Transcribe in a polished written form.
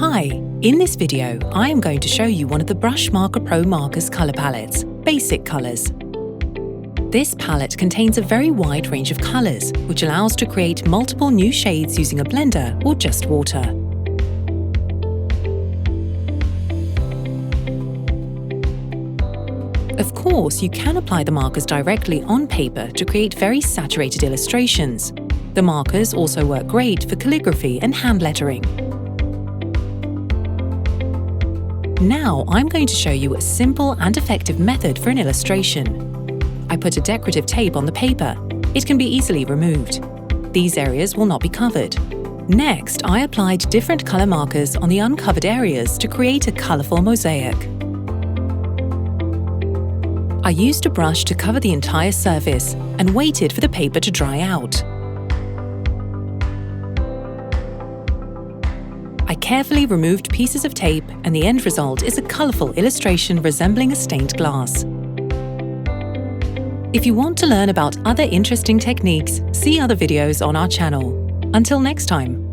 Hi, in this video I am going to show you one of the Brushmarker Pro markers colour palettes, Basic Colours. This palette contains a very wide range of colours, which allows to create multiple new shades using a blender or just water. Of course, you can apply the markers directly on paper to create very saturated illustrations. The markers also work great for calligraphy and hand lettering. Now I'm going to show you a simple and effective method for an illustration. I put a decorative tape on the paper. It can be easily removed. These areas will not be covered. Next, I applied different colour markers on the uncovered areas to create a colourful mosaic. I used a brush to cover the entire surface and waited for the paper to dry out. I carefully removed pieces of tape, and the end result is a colourful illustration resembling a stained glass. If you want to learn about other interesting techniques, see other videos on our channel. Until next time.